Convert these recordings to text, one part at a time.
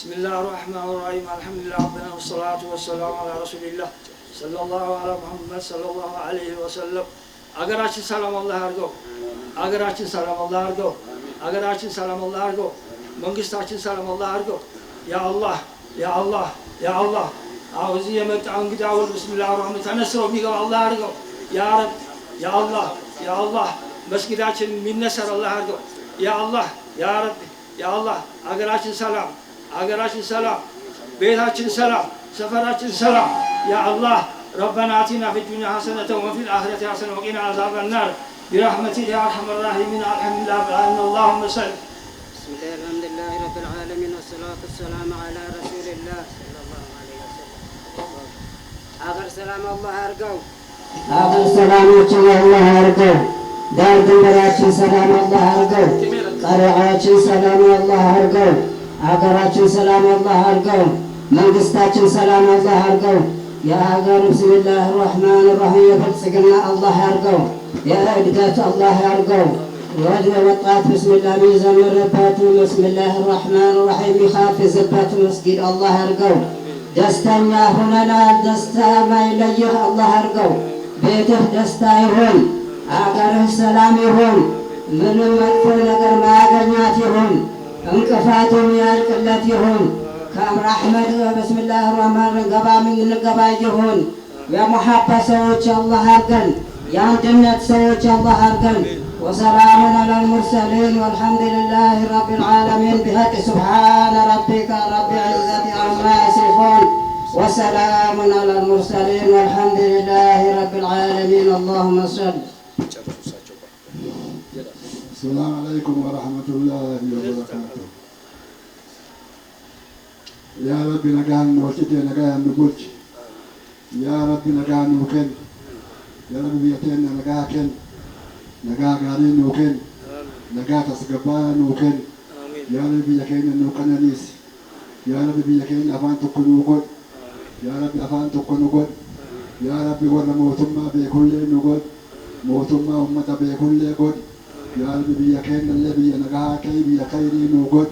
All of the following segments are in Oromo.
بسم الله الرحمن الرحيم الحمد لله ربنا والصلاة والسلام على رسول الله صلى الله على محمد صلى الله عليه وسلم. Agaraçın selam Allah argo. Agaraçın selam Allah argo. Agaraçın selam Allah argo. Mangistaçın selam Allah argo. Ya Allah, ya Allah, ya Allah. Ağzıya met'an gidavul bismillahirrahmanirrahim. Tenesro miga Allah argo. Ya Rab, ya Allah, ya Allah. Mesgidaçın minneser Allah argo. Ya Allah, ya Rabbi, ya Allah. Agaraçın selam. Agaraçın selam. Beytaçın selam. Seferaçın selam. Ya Allah. ربنا آتنا في الدنيا حسنة وفي الآخرة حسنة وقنا عذاب النار برحمتك يا أرحم الراحمين الحمد لله رب العالمين اللهم صل. بسم الله الحمد لله رب العالمين والصلاة والسلام على رسول الله صلى الله عليه وسلم. آخر سلام الله أرجو. آخر سلام الله أرجو. دار دنبراتي سلام الله أرجو. قرعاتي سلام الله أرجو. آخراتي سلام الله أرجو. منقستاتي سلام الله أرجو. يا هاجر بسم الله الرحمن الرحيم يفلسقنا الله يرقو يا إدقات الله يرقو وجه وطات بسم الله ميزان الربات بسم الله الرحمن الرحيم يخاف زبات مسجد الله يرقو دستنا هنا لا دستا ما يليه الله يرقو بيته دستا يهون أقره السلام يهون من مدفر نقر ما قنيات يهون انكفاتهم يا القلة يهون كام رحمة بسم الله الرحمن الرحيم قبا من القبا يجهون يا محبة سوتش الله هرقن يا جنة سوتش الله هرقن وسلام على المرسلين والحمد لله رب العالمين بحق سبحان ربك رب العزة عما يصفون وسلام على المرسلين والحمد لله رب العالمين اللهم صل. السلام عليكم ورحمة الله وبركاته. يا رب نجاهن وشتي نجاهن نقولش يا رب نجاهن وكن يا رب بيتنا نجاهن نجاه قارين وكن نجاه تسقبان وكن يا رب يكين نوكنانيس يا رب بيكين أفان تكون وقول يا رب أفان تكون وقول يا رب ولا موتما بكل نقول موتما أمة بكل قول يا رب بيكين الذي نجاه كي بيكين وقول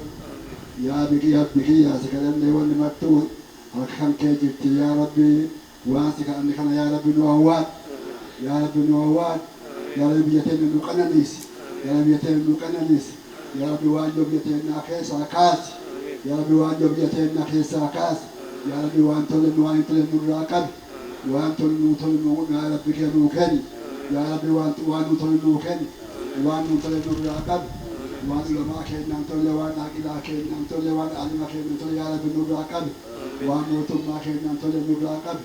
يا بكي يا بكي يا سكرم لي ولا مكتوب هالخم كجبت يا ربي واسك أنك أنا يا ربي نوّاد يا ربي نوّاد يا ربي يتم نقننيس يا ربي يتم نقننيس يا ربي واجب يتم ناقص عكاس يا ربي واجب يتم ناقص عكاس يا ربي وانتل نراقب وانتل يا ربي كنوكن يا ربي وانتل نوكن وانتل نراقب وان لما كان نمتل وان أكيد كان نمتل وان علم كان نمتل يا رب نور راقب وان موتم ما كان نمتل نور راقب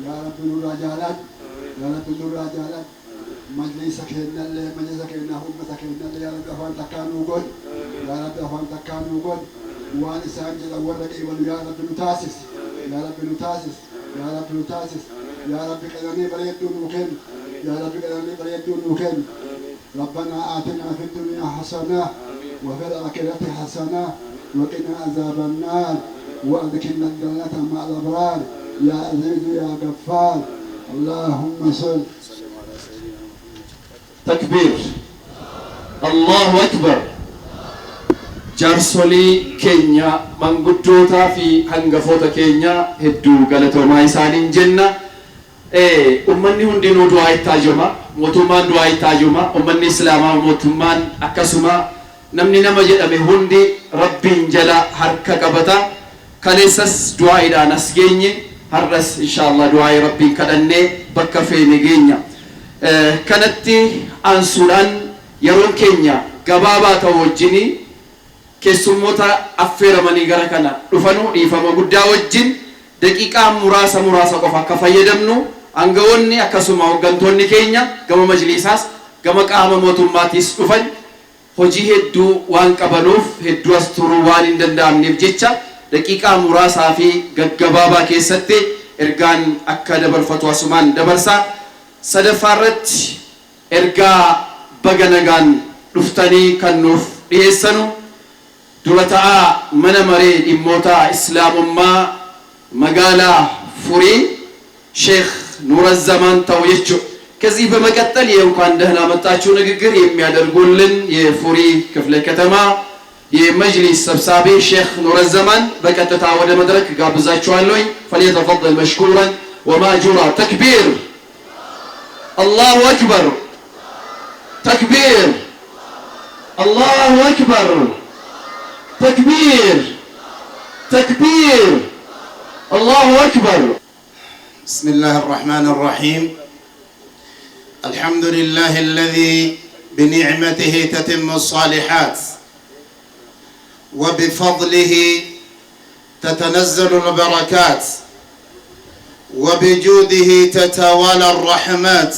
يا رب نور رجالات يا رب نور رجالات مجلس كان مجلس كان أمة كان يا رب أفان تكانوا قل يا رب أفان تكانوا قل وان سانجل أولك يا رب نتاسس يا رب نتاسس يا رب نتاسس يا رب كذاني بريدون مكين يا رب كذاني بريدون مكين ربنا آتنا في الدنيا حسنة وفي الآخرة حسنة وقنا عذاب النار وأدخلنا الجنة مع الأبرار يا عزيز يا غفار اللهم صل. تكبير الله أكبر. جارسولي كينيا مانغودوتا في هنغفوتا كينيا هدو غلطوما إسانين جنة ummanni hundinuu du'aa itti taajuma mootummaan du'aa itti taajuma ummanni islaamaa mootummaan akkasuma namni nama jedhame hundi rabbiin jala harka qabata kaleessas du'aadhaan as geenye har'as inshallah du'aa rabbiin kadhannee bakka feene geenya kanatti aansuudhaan yeroon keenya gabaabaa ta'u wajjini keessummoota affeeramanii gara kana dhufanuu dhiifama guddaa wajjin daqiiqaa muraasa qofa akka fayyadamnu angawonni akkasuma hoggantonni keenya gama majlisaas gama qaama mootummaatis dhufan hojii hedduu waan qabanuuf hedduu as turuu waan hin danda'amneef jecha daqiiqaa muraasaa fi gaggabaabaa keessatti ergaan akka dabarfatu asumaan dabarsa sadaffaarratti ergaa baga nagaan dhuftanii kan nuuf dhiyeessanu dura ta'aa mana maree dhimmoota islaamummaa magaalaa furii ሼክ ኑረ ዘማን ተውየቹ ከዚህ በመቀጠል የእንኳን ደህና መጣችሁ ንግግር የሚያደርጉልን የፉሪ ክፍለ ከተማ የመጅሊስ ሰብሳቢ ሼክ ኑር ዘማን በቀጥታ ወደ መድረክ ጋብዛችኋለሁ። فليتفضل مشكورا وماجورا. تكبير الله أكبر تكبير الله أكبر تكبير تكبير الله أكبر. بسم الله الرحمن الرحيم. الحمد لله الذي بنعمته تتم الصالحات وبفضله تتنزل البركات وبجوده تتوالى الرحمات،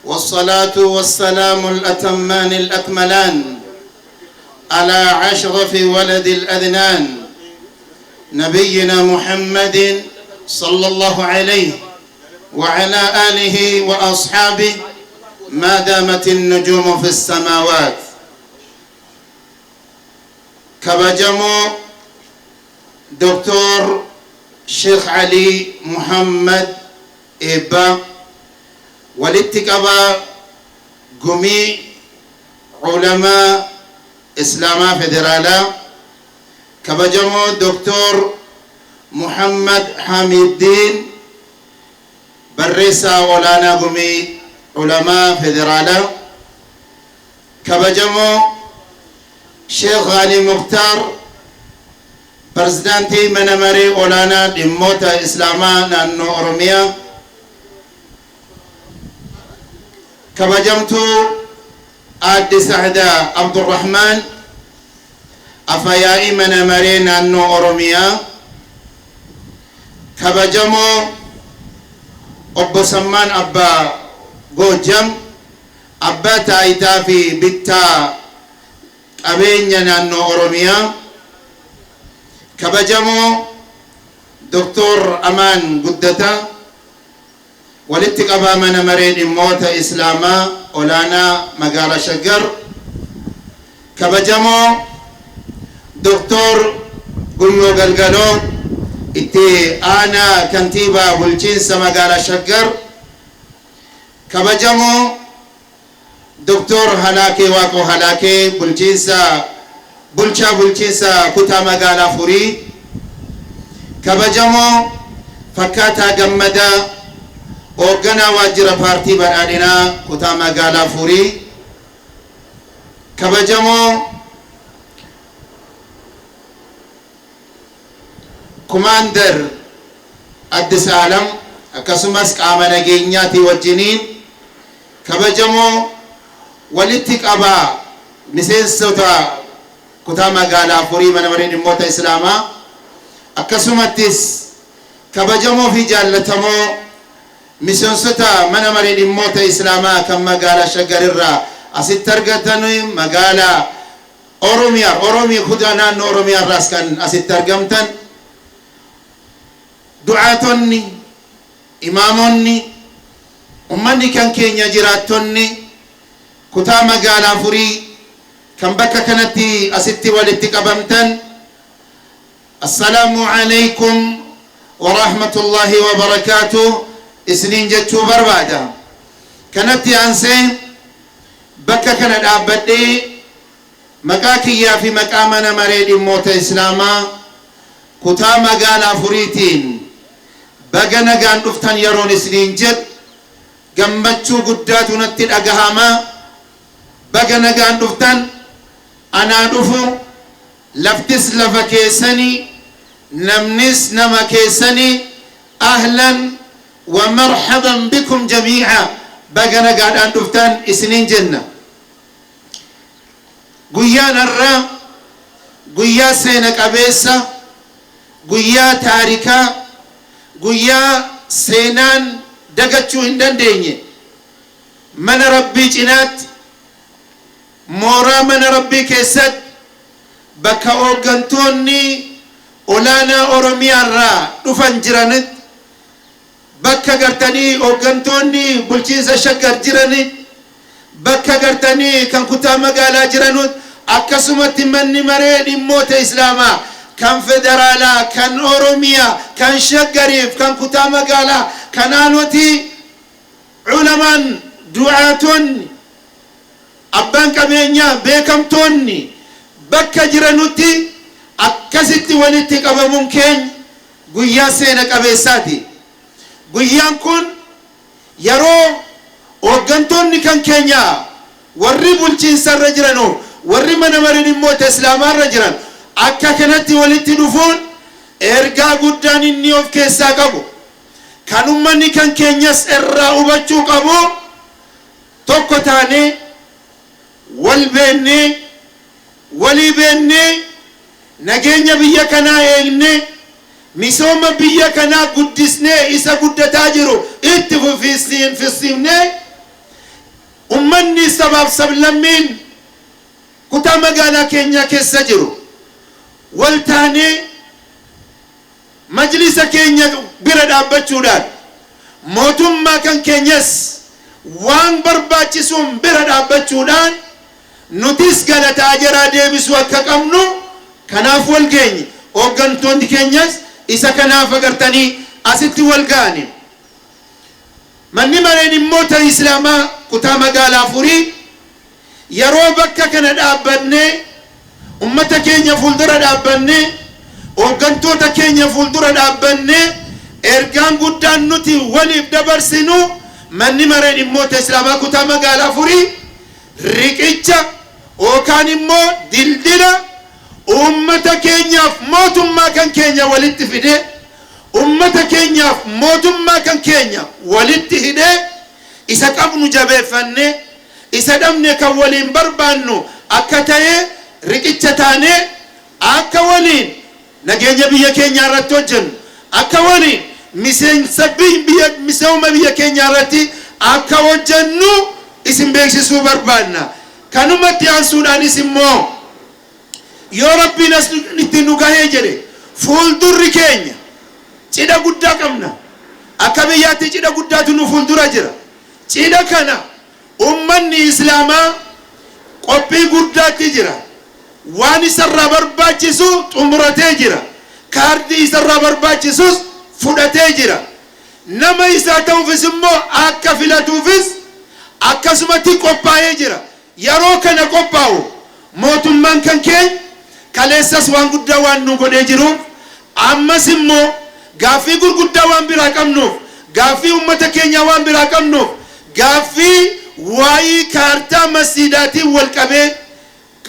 والصلاة والسلام الأتمان الأكملان على أشرف ولد الأذنان نبينا محمد صلى الله عليه وعلى آله وأصحابه ما دامت النجوم في السماوات. كبجمو دكتور شيخ علي محمد إبا والاتقابا قمي علماء إسلاما فدرالا. كبجمو دكتور محمد حامد الدين بريسا ولانا قمي علماء فدرالا. كبجمو شيخ غالي مختار برزدانتي منمري ولانا دموتا إسلاما نانو أورميا. كبجمتو آد سعدا عبد الرحمن أفيائي منمري نانو أورميا. كبجمو أبو سمان أبا غوجم أبا تايتا في بيتا أبينيا نانو أورميا. كبجمو دكتور أمان قدتا والاتقابا من مرين موتا إسلاما أولانا مقالة شقر. كبجمو دكتور قلو قلقلو إتي أنا كنتيبا والجنس مقالة شقر. كبجمو دكتور هلاكي واقو هلاكي بالجنسا bulchaa kutaa magaalaa Furii. Kabajamoo fakkaataa gammadaa hoogganaa waajjira paartii badhaadhinaa kutaa magaalaa Furii. Kabajamoo kumaandar Addis Alam akkasumas qaama nageenyaatii wajjiniin. Kabajamoo walitti qabaa miseensota kutaa magaalaa Furii mana maree dhimmoota Islaamaa. Akkasumattis kabajamoo fi jaallatamoo miseensota mana maree dhimmoota Islaamaa kan magaalaa Shaggar irraa asitti argatan magaalaa Oromiyaa kutaa naannoo Oromiyaa irraas kan asitti argamtan du'aatonni, imaamonni, ummanni kan keenya jiraattonni kutaa magaalaa Furii كم بكا كانتي أستي والدتك أبمتن. السلام عليكم ورحمة الله وبركاته. سنين جتشو بربادا كانتي أنسي بكا كانت أبدي مكاكيا في مكامنا مريد موت إسلاما كتا مقالا فريتين بقنا قان دفتن يرون سنين جت قمتشو قداتو نتل أقهاما بقنا قان دفتن أنا دفو لفتس لفكيسني نمنس نمكيسني أهلا ومرحبا بكم جميعا. بقنا قاعد أن دفتان سنين جنة قيان الرام قيا سينك أبيسا قيا تاريكا قيا سينان دقتشو هندن ديني من ربي جنات مورا من ربي كيسد بكا أوغنتوني أولانا أورميا را دفن جرانت بكا قرتني أوغنتوني بلچيزة شكر جرانت بكا قرتني كان كتا مقالا جرانت أكسمت مني مريد موت إسلاما كان فدرالا كان أوروميا كان شكريف كان كتا مقالا كان آنوتي علمان دعاتون أبان كمينيا بيكم توني bakka jiranutti akkasitti walitti qabamuun keenya guyyaa seena qabeessaati. Guyyaan kun yeroo hooggantoonni kan keenya warri bulchiinsarra jiranoo warri mana marin immoo islaamarra jiran akka kanatti walitti dhufuun ergaa guddaan inni of keessaa qabu kan ummanni kan keenyas irraa hubachuu qabu tokko taane wal beenne walii beenne nageenya biyya kanaa eegne misooma biyya kanaa guddisnee isa guddataa jiru itti fufsiifne ummanni sabaaf sablammiin kutaa magaalaa keenya keessa jiru wal taane majlisa keenya bira dhaabbachuudhaan mootummaa kan keenyas waan barbaachisuun bira dhaabbachuudhaan nutis galataa jaraa deebisuu akka qabnu kanaaf wal geenye hooggantoonni keenyas isa kanaaf agartanii asitti wal gaane manni mareen dhimmoota islaamaa kutaa magaalaa Furii yeroo bakka kana dhaabbanne ummata keenya fuuldura dhaabbanne hooggantoota keenya fuuldura dhaabbanne ergaan guddaan nuti waliif dabarsinu manni mareen dhimmoota islaamaa kutaa magaalaa Furii riqicha yookaan immoo dildila ummata keenyaaf mootummaa kan keenya walitti fide ummata keenyaaf mootummaa kan keenya walitti hide isa qabnu jabeeffanne isa dhabne kan waliin barbaannu akka ta'e riqicha taane akka waliin nageenya biyya keenya irratti hojjennu akka waliin misooma biyya keenya irratti akka hojjennu isin beeksisuu barbaanna. kanumatti aansuudhaanis immoo yoo rabbiin as itti nu gahee jedhe fuuldurri keenya cidha guddaa qabna akka biyyaatti cidha guddaatu nu fuuldura jira cidha kana ummanni islaamaa qophii guddaatti jira waan isarraa barbaachisu xumuratee jira kaardii isarraa barbaachisus fudhatee jira nama isaa ta'uufis immoo akka filatuufis akkasumatti qophaa'ee jira yeroo kana qophaa'u mootummaan kan keenya kaleessas waan guddaa waan nu godhee jiruuf ammas immoo gaaffii gurguddaa waan biraa qabnuuf gaaffii ummata keenya waan biraa qabnuuf gaaffii waa'ee kaartaa masjiidaatiin wal qabee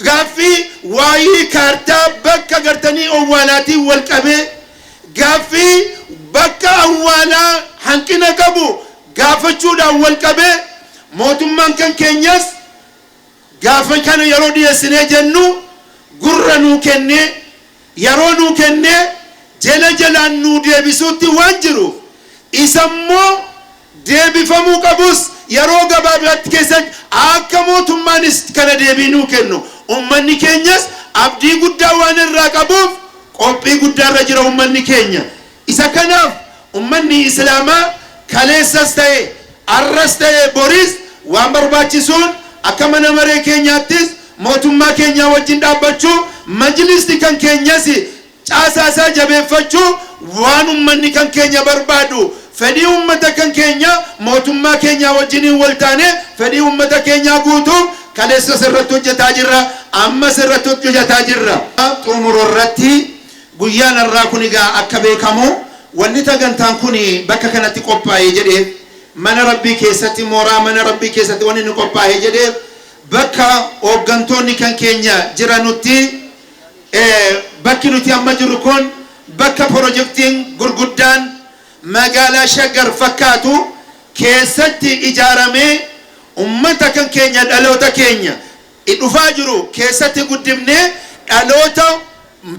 gaaffii waa'ee kaartaa bakka gartanii awwaalaatiin wal qabee gaaffii bakka awwaalaa hanqina qabu gaafachuudhaan wal qabee mootummaan kan keenyas gaafa kana yeroo dhiyeessinee jennu gurra nuu kennee yeroo nuu kennee jala jalaan nuu deebisuutti waan jiruuf isammoo deebifamuu qabus yeroo gabaabaatti keessatti akka mootummaanis kana deebii nuu kennu ummanni keenyas abdii guddaa waan irraa qabuuf qophii guddaarra jira ummanni keenya isa kanaaf ummanni islaamaa kaleessas ta'e arras ta'e boris waan barbaachisuun akka mana maree keenyaattis mootummaa keenya wajjin dhaabbachuu majlisni kan keenyas caasaasaa jabeeffachuu waan ummanni kan keenya barbaadu fedhii ummata kan keenya mootummaa keenya wajjin wal taane fedhii ummata keenya guutuu kaleessa sirratti hojjetaa jirra amma sirratti hojjetaa jirra xumurarratti guyyaan irraa kun egaa akka beekamu wanni tagantaan kun bakka kanatti qophaa'ee jedhee mana rabbii keessatti mooraa mana rabbii keessatti wanni nu qophaa'ee jedhee bakka hooggantoonni kan keenya jiranutti bakki nuti amma jirru kun bakka pirojektiin gurguddaan magaalaa Shaggar fakkaatu keessatti ijaaramee ummata kan keenya dhaloota keenya dhufaa jiru keessatti guddifnee dhaloota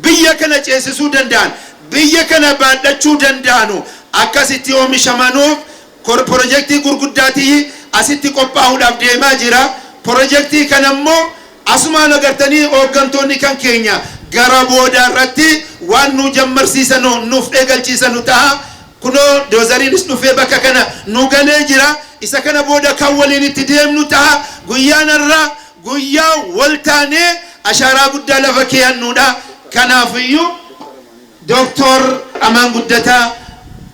biyya kana ceesisuu danda'an biyya kana baadhachuu danda'anu akkasitti oomishamanuuf pirojektii gurguddaatii asitti qophaa'uudhaaf deemaa jira pirojektii kanammoo asumaan agartanii hooggantoonni kan keenya gara booda irratti waan nu jammarsiisanu nuuf eegalchiisanu ta'a kuno dozariinis dhufee bakka kana nu galee jira isa kana booda kan waliin itti deemnu ta'a guyyaan irraa guyyaa wal taanee ashaaraa guddaa lafa keeyyannuudha kanaafiyyuu Dr. Amaan Guddataa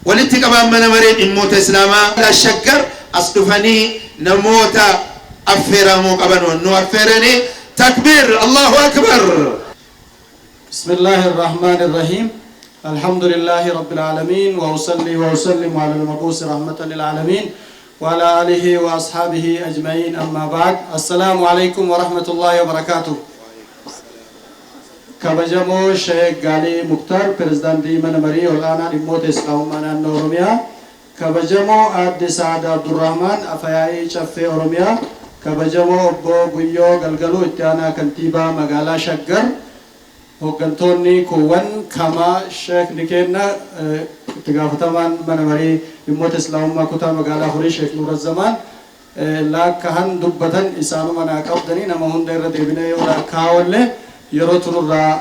walitti qabaan mana maree dhimmoota islaamaa Shaggar as dhufanii namoota affeeramoo qaban nu affeeranii تكبير الله أكبر. بسم الله الرحمن الرحيم. الحمد لله رب العالمين وأصلي وأسلم على المبعوث رحمة للعالمين وعلى آله وأصحابه أجمعين. أما بعد، السلام عليكم ورحمة الله وبركاته. كبجمو شيخ غالي مختار برزدانتي من مري ولانا ريموت اسلام مانا نورميا. كبجمو عبد سعد عبد الرحمن أفياي شفي أورميا. كبجمو أبو غيو غلغلو اتيانا كنتيبا مغالا شغر. hooggantoonni kuuwwan kama sheek nikeenna itti gaafatamaan mana marii dhimmoota islaamummaa kutaa magaalaa Furii sheek Nurazzamaan laakkahan dubbatan isaanuma naa qabdanii nama hunda irra deebinee yoo laakkaawallee yeroo tunurraa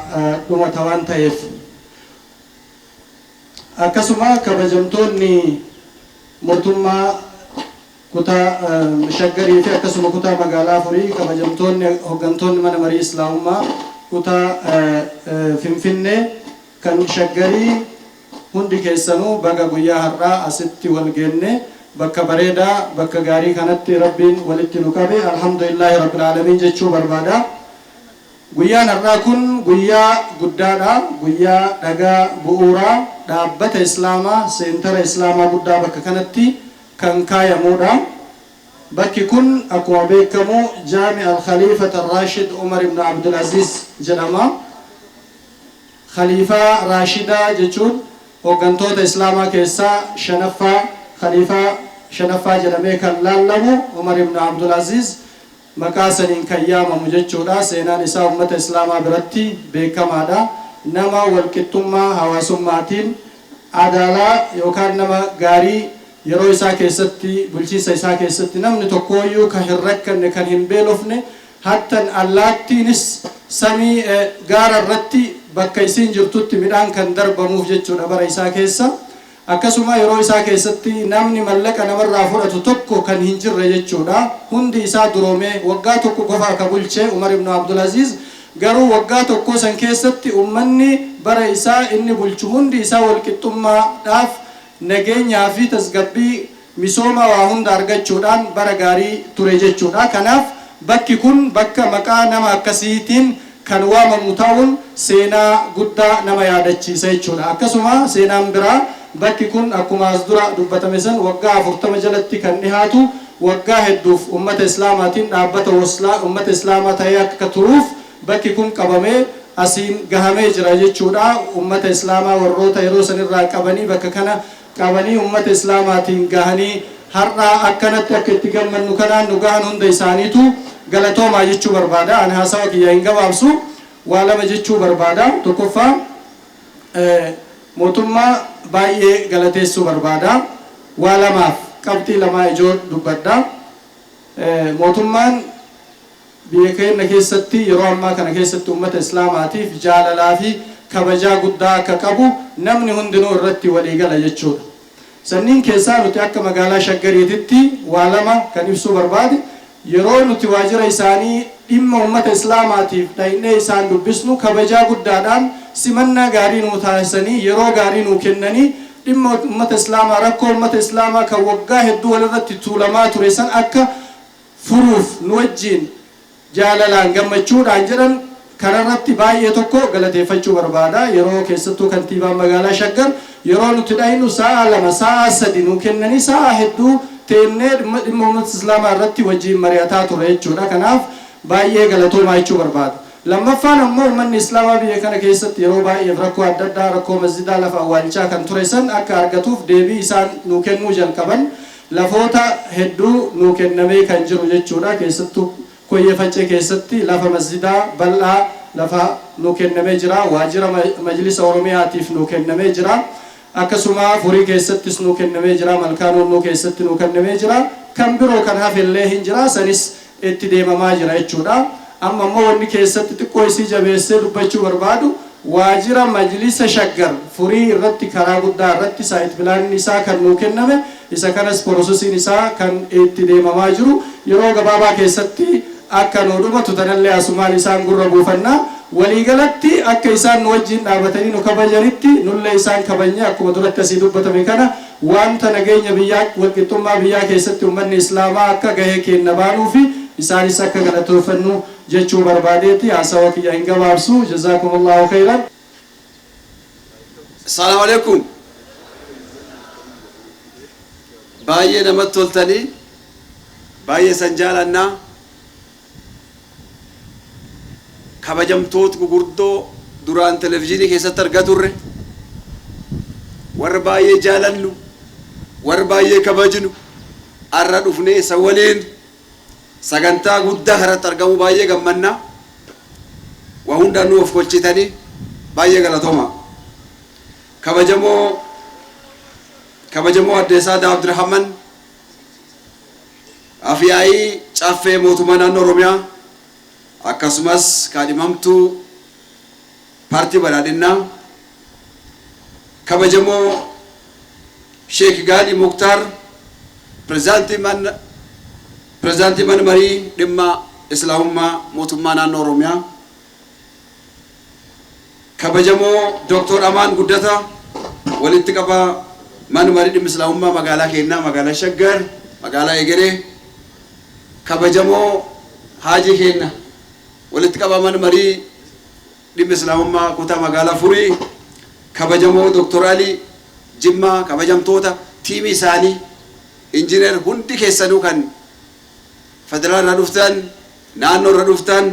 dhumata waan ta'eef akkasuma kabajamtoonni mootummaa kutaa shaggarii fi akkasuma kutaa magaalaa Furii kabajamtoonni hooggantoonni mana marii islaamummaa kutaa Finfinnee kan shaggarii hundi keessanuu baga guyyaa har'aa asitti wal geenne bakka bareedaa bakka gaarii kanatti rabbiin walitti nu qabe alhamdulillahi rabbil alamin jechuu barbaada. Guyyaan har'aa kun guyyaa guddaadha. Guyyaa dhagaa bu'uuraa dhaabbata islaamaa seentara islaamaa guddaa bakka kanatti kan kaayamudha. Bakki kun akkuma beekamu Jaami al-Khaliifat al-Rashid Umar ibn Abdul Aziz jedhama. Khaliifaa Raashidaa jechuun hooggantoota islaamaa keessaa shanaffaa khaliifaa shanaffaa jedhamee kan laallamu Umar ibn Abdul Aziz maqaa saniin kan yaamamu jechuudha. Seenaan isaa ummata islaamaa biratti beekamaadha. Nama walqixxummaa hawaasummaatiin adaalaa yookaan nama gaarii yeroo isaa keessatti bulchiinsa isaa keessatti namni tokkooyyuu kan hin rakkanne kan hin beelofne hattan allaattiinis samii gaara irratti bakka isiin jirtutti midhaan kan darbamuuf jechuudha bara isaa keessa. Akkasuma yeroo isaa keessatti namni mallaqa namarraa fudhatu tokko kan hin jirre jechuudha. Hundi isaa duroomee waggaa tokko qofa akka bulche Umar ibn Abdul Aziz garuu waggaa tokko san keessatti ummanni bara isaa inni bulchu hundi isaa walqixxummaadhaaf nageenyaa fi tasgabbii misooma waa hunda argachuudhaan bara gaarii ture jechuudha. Kanaaf bakki kun bakka maqaa nama akkasiitiin kan waamamu ta'uun seenaa guddaa nama yaadachiisa jechuudha. Akkasuma seenaan biraa bakki kun akkuma as dura dubbatame san waggaa 40 jalatti kan dhihaatu waggaa hedduuf ummata islaamaatiin dhaabbata waslaa ummata islaamaa ta'ee akka turuuf bakki kun qabamee asiin gahamee jira jechuudha. Ummata islaamaa warroota yeroo sanirraa qabanii bakka kana qabanii ummata islaamaatiin gahanii har'a akkanatti akka itti gammannu kanaan nu gahan hunda isaaniitu galatoomaa jechuu barbaada. Ani haasawa kiyya hin gabaabsu waa lama jechuu barbaada. Tokkoffaa mootummaa baay'ee galateessuu barbaada. Waa lamaaf qabxii lamaa ijoo dubbadda. Mootummaan biyya keenya keessatti yeroo ammaa kana keessatti ummata islaamaatiif jaalalaa fi kabajaa guddaa akka qabu namni hundinuu irratti walii gala jechuudha. Sanniin keessaa nuti akka magaalaa Shaggariititti waa lama kan ibsuu barbaade yeroo nuti waajjira isaanii dhimma ummata islaamaatiif dhaynee isaan dubbisnu kabajaa guddaadhaan simannaa gaarii nuu taasisanii yeroo gaarii nuu kennanii dhimma ummata islaamaa rakkoo ummata islaamaa kan waggaa hedduu walirratti tuulamaa ture san akka furuuf nu wajjin jaalalaan gammachuudhaan jedhan kanarratti baay'ee tokko galateeffachuu barbaada. Yeroo keessattuu kantiibaan magaalaa Shaggar yeroo nuti dhaynu sa'a 2 sa'a 3 nuu kennanii sa'a hedduu teennee dhimma ummata islaamaa irratti wajjin mari'ataa ture jechuudha. Kanaaf baay'ee galatoomaa jechuu barbaada. Lammaffaan ammoo uummanni islaamaa biyya kana keessatti yeroo baay'ee rakkoo adda addaa rakkoo masjidaa lafa awwaalchaa kan ture san akka argatuuf deebii isaan nuu kennuu jalqaban lafoota hedduu nuu kennamee kan jiru jechuudha. Keessattuu Koyyee Faccee keessatti lafa masjidaa bal'aa lafa nuu kennamee jira. Waajjira majlisa Oromiyaatiif nuu kennamee jira. Akkasuma Furii keessattis nuu kennamee jira. Malkaanoo keessatti nuu kennamee jira. Kan biroo kan hafellee hin jira. Sanis itti deemamaa jira jechuudha. Amma ammoo wanni keessatti xiqqoo isii jabeessee dubbachuu barbaadu waajjira majlisa Shaggar Furii irratti karaa guddaa irratti saayit pilaaniin isaa kan nuu kenname isa kanas porosesiin isaa kan itti deemamaa jiru yeroo gabaabaa keessatti akka nuu dhumatu tanallee asumaan isaan gurra buufannaa waliigalatti akka isaan nu wajjin dhaabatanii nu kabajanitti nullee isaan kabajne akkuma duratti asii dubbatame kana wanta nageenya biyyaa walqixxummaa biyyaa keessatti uummanni islaamaa akka gahee kenna baanuu fi isaanis akka galatooffannu jechuu barbaadeeti haasawa kiyya hin gabaabsu jazakumullahu khairan. Assalamu alaikum. Baay'ee namatti toltanii baay'ee san jaalannaa kabajamtoota gurguddoo duraan televezyiinii keessatti argaa turre warra baay'ee jaalannu warra baay'ee kabajnu arra dhufnee isa waliin sagantaa guddaa kanatti argamu baay'ee gammannaa waa hundaan nu of kolchitanii baay'ee galatooma. kabajamoo adde Saad Abdurrahman afyaa'ii caffee mootummaa naannoo Oromiyaa akkasumas kaadhimamtuu paartii badhaadhinnaa kabajamoo Sheekh Gaali Muktaar pirezidaantii mana marii dhimma islaamummaa mootummaa naannoo Oromiyaa kabajamoo Dr. Amaan Guddata walitti qabaa mana marii dhimma islaamummaa magaalaa keenyaa magaalaa Shaggar magaalaa Egeree kabajamoo Haaji Keenna walitti qabaa mana marii dhimma islaamummaa kutaa magaalaa Furii kabajamoo Dr. Ali Jimmaa kabajamtoota tiimii isaanii injiineer hundi keessanuu kan federaalaa irraa dhuftan naannoo irraa dhuftan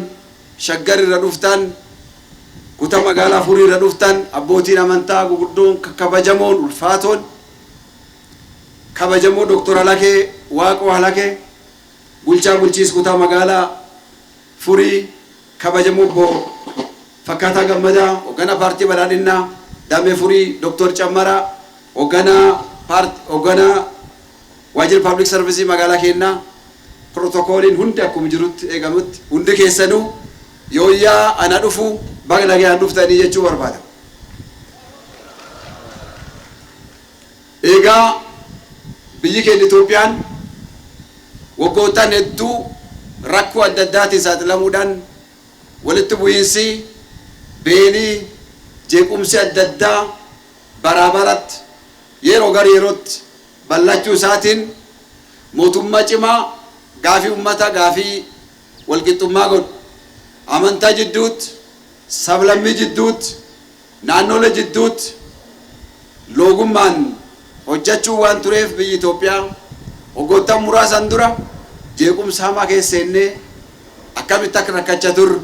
Shaggar irraa dhuftan kutaa magaalaa Furii irraa dhuftan abbootiin amantaa gurguddoon kabajamoon ulfaatoon kabajamoo Dr. Halakee Waaqoo Halakee bulchaa bulchiinsa kutaa magaalaa Furii kabajamoo obbo Fakkaataa Gammadaa hoogganaa paartii badhaadhinnaa Damee Furii Dr. Cammaraa hoogganaa waajjira public service magaalaa keenyaa protokooliin hundi akkuma jirutti eegamutti hundi keessanuu yooyyaa ana dhufu baga nagaan dhuftanii jechuu barbaada. Egaa biyyi keenya Itoophiyaan waggoottan hedduu rakkoo adda addaatiin saaxilamuudhaan walitti bu'iinsi beelii jeequmsi adda addaa baraa baratti yeroo gara yerootti ballachuu isaatiin mootummaa cimaa gaafii ummata gaafii walqixxummaa godhu amantaa jidduutti sablammii jidduutti naannolee jidduutti loogummaan hojjechuu waan tureef biyyi Itoophiyaa waggoottan muraasan dura jeequmsa hamaa keessa seennee akkamitti akka rakkachaa turre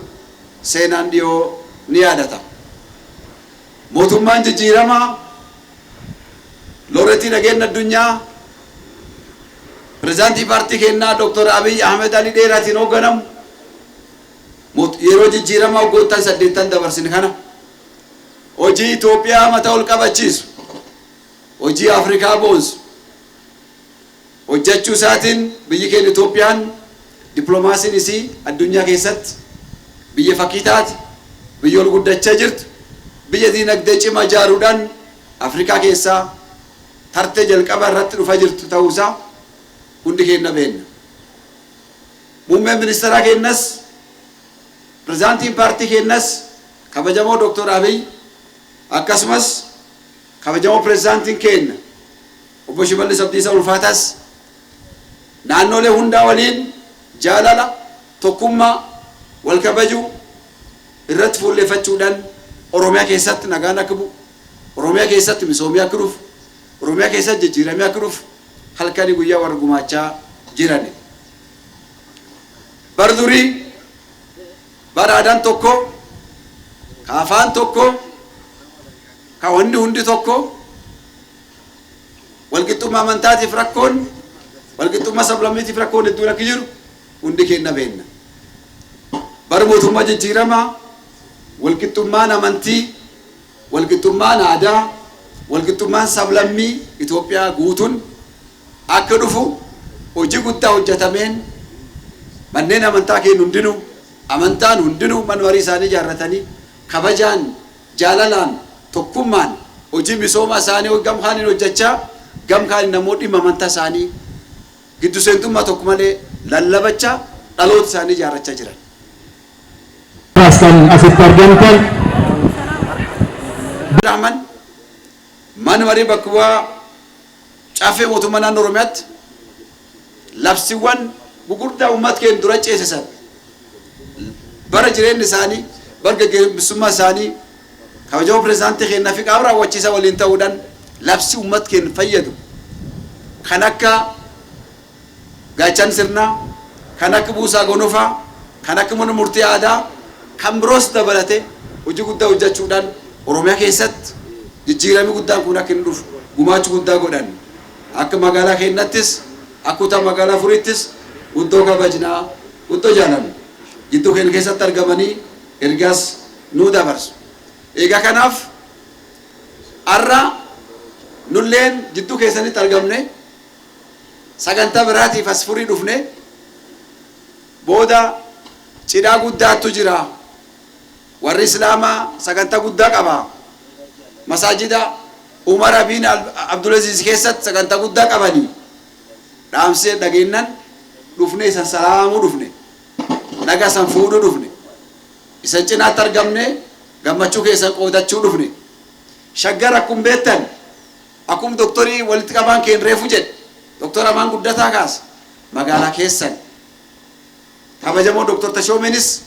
seenaan dhiyoo ni yaadata. Mootummaan jijjiiramaa looreetii nageenya addunyaa pirezidaantii paartii keenyaa Dr. Abiy Ahmed Ali dheeraatiin hoogganamu yeroo jijjiiramaa waggoottan 8 dabarsine kana hojii Itoophiyaa mataa ol qabachiisu hojii Afrikaa boonsu hojjechuu isaatiin biyyi keenya Itoophiyaan dippiloomaasiin isii addunyaa keessatti biyya fakkii taate biyya ol guddachaa jirtu biyya diinagdee cimaa ijaaruudhaan Afrikaa keessaa tartee jalqaba irratti dhufaa jirtu ta'uusaa hundi keenya beekna. Muummeen ministeeraa keenyas pirezidaantiin paartii keenyas kabajamoo Dr. Abiy akkasumas kabajamoo pirezidaantiin keenya obbo Shimallis Abdiisaa Ulfaataas naannolee hundaa waliin jaalala tokkummaa wal kabajuu irratti fuulleeffachuudhaan Oromiyaa keessatti nagaan akka bu'u Oromiyaa keessatti misoomii akka dhufu Oromiyaa keessatti jijjiiramee akka dhufu halkanii guyyaa warra gumaachaa jiran. Bara durii bara aadaan tokko ka afaan tokko ka wanni hundi tokko walqixxummaa amantaatiif rakkoon walqixxummaa sablammiitiif rakkoon hedduun akka jiru hundi keenya beekna. Bara mootummaa jijjiiramaa walqixxummaan amantii walqixxummaan aadaa walqixxummaan sablammii Itoophiyaa guutuun akka dhufu hojii guddaa hojjetameen manneen amantaa keenya hundinuu amantaan hundinuu mana marii isaanii ijaarratanii kabajaan jaalalaan tokkummaan hojii misoomaa isaanii gamkaaniin hojjechaa gamkaaniin namoota dhimma amantaa isaanii giddu seentummaa tokko malee lallabachaa dhaloota isaanii ijaarrachaa jiran. Asitti argamtan Rahman mana marii bakka bu'aa caffee mootummaa naannoo Oromiyaatti labsiiwwan gugurdaa ummat keen dura ceesisan bara jireenyi isaanii barga bilisummaa isaanii kabajoo pirezidaantii keenya fi qaama raawwachiisa waliin ta'uudhaan labsi ummat keen fayyadu kan akka gaachan sirnaa kan akka buusaa gonofaa kan akka mana murtii aadaa kan biroos dabalate hojii guddaa hojjechuudhaan Oromiyaa keessatti jijjiiramni guddaan kun akka hin dhufu gumaacha guddaa godhan akka magaalaa keenyattis akka kutaa magaalaa Furiittis guddoo kabajnaa guddoo jaalannu jidduu keenya keessatti argamanii ergaas nuu dabarsu. Egaa kanaaf har'a nulleen jidduu keessanitti argamne sagantaa biraatiif as Furii dhufne booda cidhaa guddaatu jira. Warri Islaamaa sagantaa guddaa qaba. Masaajida Umar bin Abdulaziz keessatti sagantaa guddaa qabani. Dhaamsee dhageennan dhufne isan salaamuu dhufne. Nagaa san fuudhuu dhufne. Isan cinaatti argamne gammachuu keessan qoodachuu dhufne. Shaggar akkuma beektan akkuma doktorii walitti qabaan keen reefu jedhe. Doktora Amaan Guddataa kaas magaalaa keessan. Kabajamoo Doktor Tashoomenis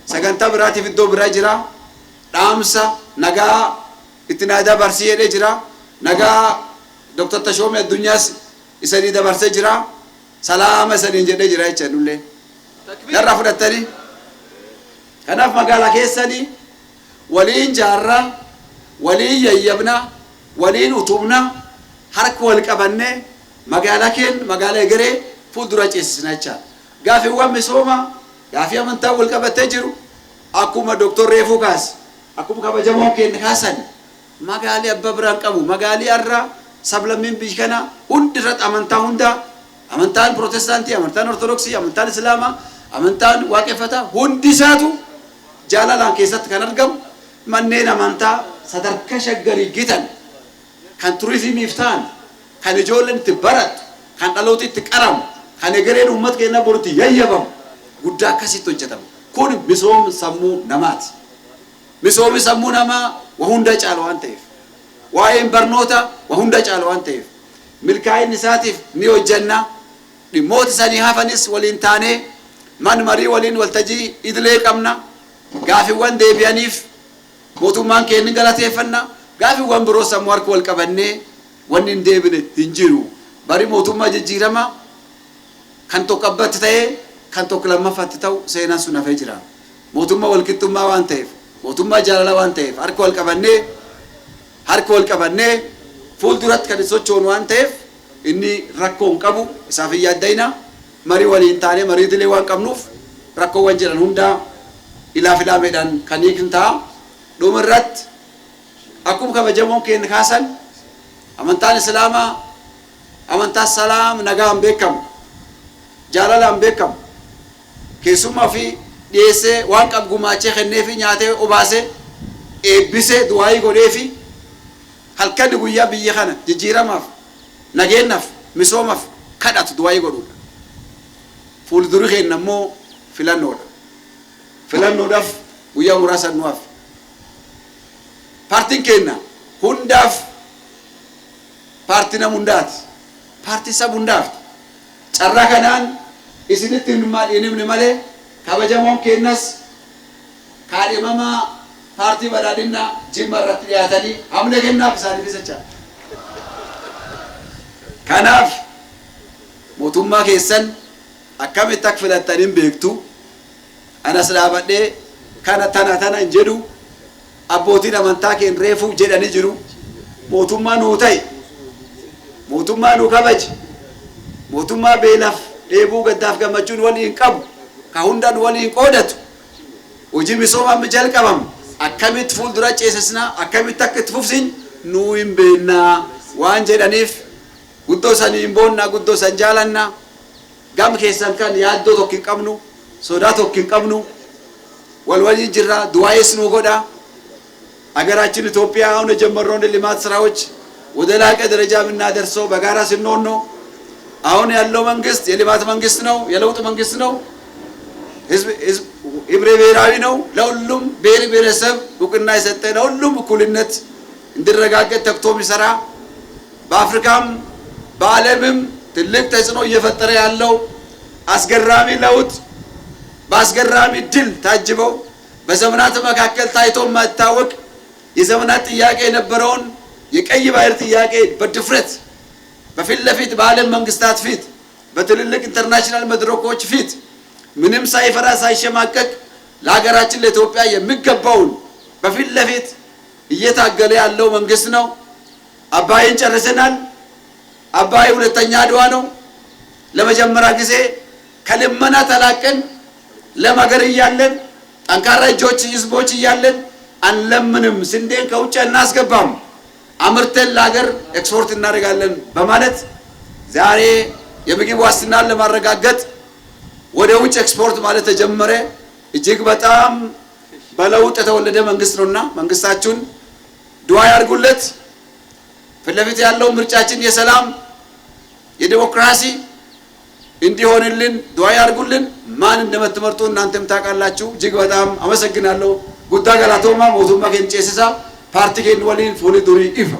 sagantaa biraatiif iddoo biraa jira. Dhaamsa nagaa itti naa dabarsii jedhee jira. Nagaa Doktor Tashoomee addunyaas isanii dabarsee jira. Salaama isaniin jedhee jira jecha nullee. Narraa fudhattanii. Kanaaf magaalaa keessanii waliin jaarraa, waliin yayyabnaa, waliin utubnaa, harka wal qabannee magaalaa keenya magaalaa egeree fuuldura ceesisna jecha. Gaafiiwwan misoomaa, gaafii amantaa wal qabatee jiru akkuma Doktor Reefuu kaas, akkuma kabajamoo keenya kaasan magaalii abbaa biraan qabu magaalii har'a sablammiin biyya kana hundi irratti amantaa hundaa amantaan Protestaantii, amantaan Ortodoksii, amantaan Islaamaa, amantaan Waaqeffataa hundi isaatu jaalalaan keessatti kan argamu manneen amantaa sadarkaa shaggarii gitan kan turizimiif ta'an kan ijoolleen itti barattu kan dhalooti itti qaramu kan egereen uummata keenya borutti yayyabamu guddaa akkasitti hojjetama. Kun misooma sammuu namaati. Misoomni sammuu namaa waa hunda caala waan ta'eef waa'een barnoota waa hunda caala waan ta'eef milkaa'inni isaatiif ni hojjenna. Dhimmoota sanii hafanis waliin taanee man marii waliin waltajjii idilee qabna. Gaafiiwwan deebi'aniif mootummaan keenya galateeffanna. Gaafiiwwan biroo sammuu harka wal qabannee wanni hin deebine hin jiru. Bari mootummaa jijjiirama kan tokko abbatti ta'ee kan tokko lammaffaatti ta'u seenaan sun hafee jira. Mootummaa walqixxummaa waan ta'eef, mootummaa jaalalaa waan ta'eef harka wal qabannee fuulduratti kan sochoonu waan ta'eef inni rakkoo hin qabu isaaf hin yaaddayna. Marii waliin taanee marii idilee waan qabnuuf rakkoowwan jiran hundaa ilaaf ilaameedhaan kan hiikin ta'a. Dhuma irratti akkuma kabajamoon keenya kaasan amantaan Islaamaa amantaa salaam nagaan beekamu jaalalaan beekamu keessummaa fi dhiyeessee waan qabu gumaachee kennee fi nyaatee obaasee eebbisee du'aayii godhee fi halkan guyyaa biyya kana jijjiiramaaf nageenyaaf misoomaaf kadhatu du'aayii godhuudha. Fuuldurri keenya immoo filannoodha. Filannoodhaaf guyyaa muraasa nuuf. Paartiin keenya hundaaf paartii nama hundaati. Paartii saba hundaati. Carraa kanaan isinitti hin himne malee kabajamoon keenyas kaadhimamaa paartii badhaadhinaa Jimma irratti dhiyaatanii hamna kennaaf isaaniifis jecha. Kanaaf mootummaa keessan akkamitti akka filattan hin beektu. Anas dhaabadhee kana tana hin jedhu abbootiin amantaa keenya reefuu jedhanii jiru. Mootummaa nuu ta'e, mootummaa nuu kabaje, mootummaa beelaaf dheebuu gaddaaf gammachuun waliin qabu, ka hundaan waliin qoodatu, hojii misoomaa jalqabamu akkamitti fuuldura ceesisnaa, akkamitti akka itti fufsiin nuu hin beennaa waan jedhaniif guddoo sanii hin boonnaa, guddoo san jaalannaa. Gam keessan kan yaaddoo tokko hin qabnu, sodaa tokko hin qabnu, wal waliin jirra, du'aayis nuu godha. አገራችን ኢትዮጵያ አሁን የጀመረውን ልማት ስራዎች ወደ ላቀ ደረጃ የምናደርሰው በጋራ ስንሆን ነው። አሁን ያለው መንግስት የልማት መንግስት ነው፣ የለውጥ መንግስት ነው፣ ህብረ ብሔራዊ ነው። ለሁሉም ብሔር ብሔረሰብ እውቅና የሰጠ ነው። ሁሉም እኩልነት እንዲረጋገጥ ተግቶ የሚሰራ በአፍሪካም በዓለምም ትልቅ ተጽዕኖ እየፈጠረ ያለው አስገራሚ ለውጥ በአስገራሚ ድል ታጅበው በዘመናት መካከል ታይቶ የማይታወቅ የዘመናት ጥያቄ የነበረውን የቀይ ባህር ጥያቄ በድፍረት በፊት ለፊት በዓለም መንግስታት ፊት በትልልቅ ኢንተርናሽናል መድረኮች ፊት ምንም ሳይፈራ ሳይሸማቀቅ ለሀገራችን ለኢትዮጵያ የሚገባውን በፊት ለፊት እየታገለ ያለው መንግስት ነው። አባይን ጨርሰናል። አባይ ሁለተኛ አድዋ ነው። ለመጀመሪያ ጊዜ ከልመና ተላቀን ለማገር እያለን ጠንካራ እጆች ህዝቦች እያለን አንለምንም፣ ስንዴን ከውጭ እናስገባም፣ አምርተን ለሀገር ኤክስፖርት እናደርጋለን በማለት ዛሬ የምግብ ዋስትናን ለማረጋገጥ ወደ ውጭ ኤክስፖርት ማለት ተጀመረ። እጅግ በጣም በለውጥ የተወለደ መንግስት ነውና መንግስታችሁን ዱዓ ያድርጉለት። ፊት ለፊት ያለው ምርጫችን የሰላም የዲሞክራሲ እንዲሆንልን ዱዓ ያድርጉልን። ማን እንደምትመርጡ እናንተም ታውቃላችሁ። እጅግ በጣም አመሰግናለሁ። ጉዳ ገላቶማ ሞቱማ ኬንጨሲሳ ፓርቲ ኬን ወሊን ፉሊ ዱሪ ኢፋ